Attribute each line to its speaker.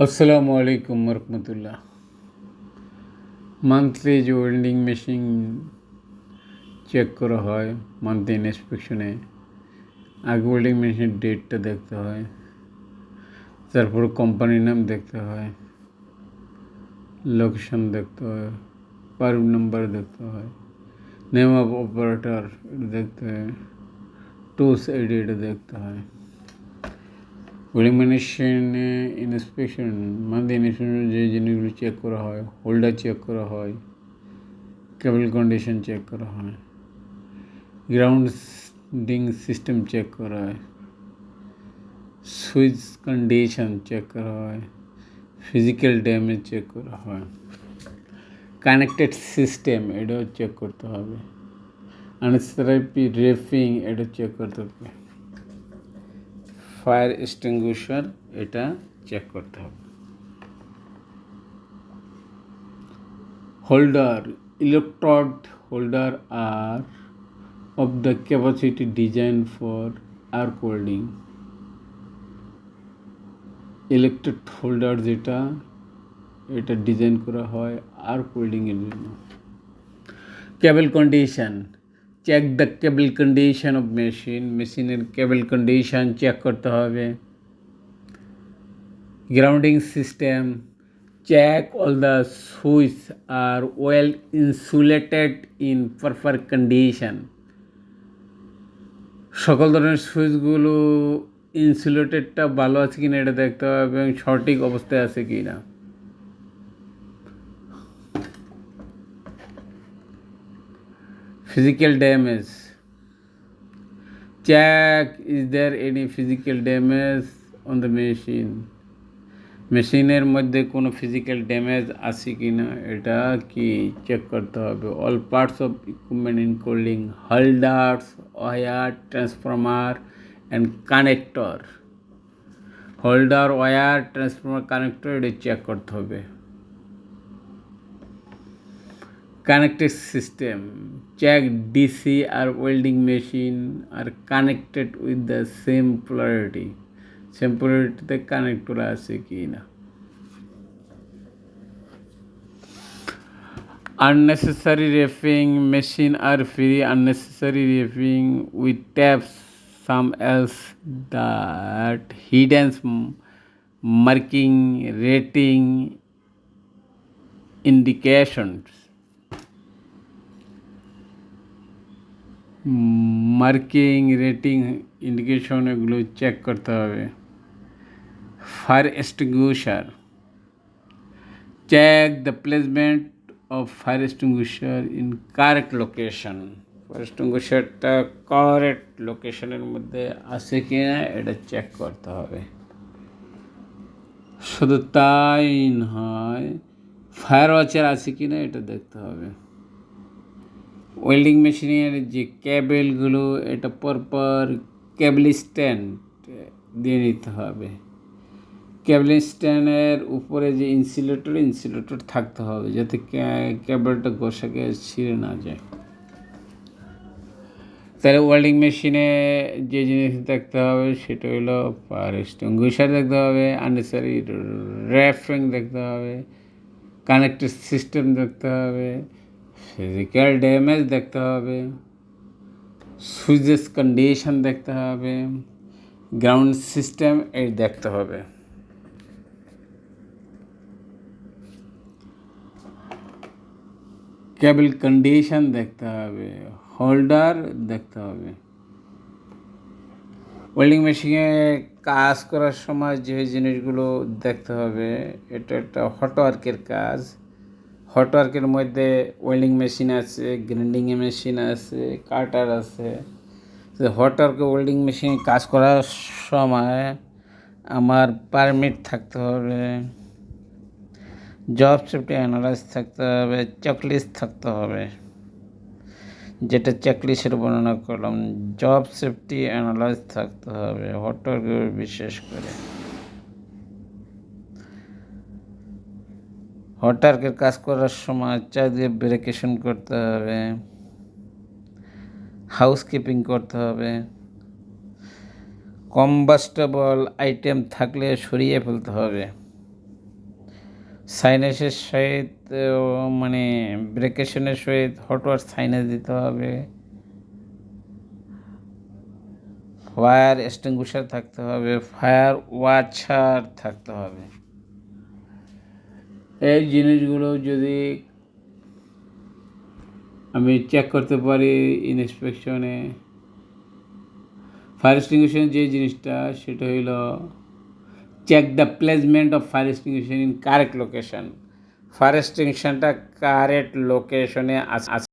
Speaker 1: আসসালামু আলাইকুম রহমতুল্লাহ। মান্থলি যে ওয়েল্ডিং মেশিন চেক করা হয় মান্থলি ইন্সপেকশনে, আগে ওয়েল্ডিং মেশিনের ডেটটা দেখতে হয়, তারপর কোম্পানির নাম দেখতে হয়, লোকেশন দেখতে হয়, পার্ট নাম্বার দেখতে হয়, নেম অফ অপারেটর এটা দেখতে হয়, টুলস আইডি এটা দেখতে হয়। ওয়েল্ডিং মেশিনে ইন্সপেকশন মান্থলি ইন্সপেকশনে যে জিনিসগুলো চেক করা হয়, হোল্ডার চেক করা হয়, কেবল কন্ডিশন চেক করা হয়, গ্রাউন্ডিং সিস্টেম চেক করা হয়, সুইচ কন্ডিশন চেক করা হয়, ফিজিক্যাল ড্যামেজ চেক করা হয়, কানেক্টেড সিস্টেম এটাও চেক করতে হবে, আনসেরাপি রেফিং এটা চেক করতে হবে, ফায়ার এক্সটিংগুইশার এটা চেক করতে হবে। Holder electrode holder are of the capacity designed for arc welding. Electrode holder যেটা এটা ডিজাইন করা হয় আর্ক ওয়েল্ডিংয়ের জন্য। Cable condition check the cable condition of মেশিনের কেবল কন্ডিশন চেক করতে হবে। Grounding system check all the switches are well insulated in proper condition. সকল ধরনের সুইচগুলো ইনসুলেটেডটা ভালো আছে কিনা এটা দেখতে হবে এবং সঠিক অবস্থায় আছে কি না। Physical damage check is there any physical damage on the মেশিনের মধ্যে কোনো ফিজিক্যাল ড্যামেজ আছে কি না এটা কি চেক করতে হবে। All parts of equipment including holders, wire, transformer and connector, holder, wire, transformer, connector এটা চেক করতে হবে। কানেক্টেড সিস্টেম চেক ডিসি আর welding machine are connected with the same polarity, টেম্পোরারিটিতে কানেক্ট করা আছে কি না। Unnecessary wrapping machine are free unnecessary wrapping with tapes some else that hidden marking rating indications, marking rating indication এগুলো check করতে হবে। Fire extinguisher check the placement of fire extinguisher in correct location. Fire এক্সটিংগুইশারটা correct লোকেশনের মধ্যে আছে কি না এটা চেক করতে হবে। শুধু তাই নয়, ফায়ার ওয়াচার আছে কি না এটা দেখতে হবে। ওয়েল্ডিং মেশিনের যে কেবেলগুলো এটা পরপর কেবল স্ট্যান্ড দিয়ে নিতে হবে। কেবল স্ট্যান্ডের উপরে যে ইনসুলেটর থাকতে হবে যাতে কেবলটা ঘষাকে ছিঁড়ে না যায়। তাহলে ওয়েল্ডিং মেশিনে যে জিনিস দেখতে হবে সেটা হলো ফায়ার এক্সটিংগুইশার দেখতে হবে, আননেসেসারি র্যাপিং দেখতে হবে, কানেক্টেড সিস্টেম দেখতে হবে, ফিজিক্যাল ড্যামেজ দেখতে হবে, সুইচেস কন্ডিশন দেখতে হবে, গ্রাউন্ড সিস্টেম এই দেখতে হবে। কেবল কন্ডিশন দেখতে হবে, হোল্ডার দেখতে হবে। ওয়েল্ডিং মেশিনে কাজ করার সময় যে জিনিসগুলো দেখতে হবে এটা একটা হট ওয়ার্কের কাজ। হট ওয়ার্কের মধ্যে ওয়েল্ডিং মেশিন আছে, গ্রাইন্ডিং মেশিন আছে, কাটার আছে। হট ওয়ার্কে ওয়েল্ডিং মেশিনে কাজ করার সময় আমার পারমিট থাকতে হবে, জব সেফটি অ্যানালাইজ থাকতে হবে, চেকলিস্ট থাকতে হবে। যেটা চেকলিস্টের বর্ণনা করলাম, জব সেফটি অ্যানালাইজ থাকতে হবে হট ওয়ার্কের বিশেষ করে। হট ওয়ার্কের কাজ করার সময় চারিদিকে ব্রেকেশন করতে হবে, হাউসকিপিং করতে হবে, কম্বাস্টেবল আইটেম থাকলে সরিয়ে ফেলতে হবে। সাইনেসের সহিত মানে ব্রেকেশনের সহিত হট ওয়াশ সাইনেস দিতে হবে। ফায়ার এক্সটিংগুইশার থাকতে হবে, ফায়ার ওয়াচার থাকতে হবে। এই জিনিসগুলো যদি আমি চেক করতে পারি ইন্সপেকশনে, ফায়ার এক্সটিংগুইশার যে জিনিসটা সেটা হইল check the placement of fire extinguisher in correct location. Fire এক্সটিংশনটা কারেক্ট লোকেশনে আছে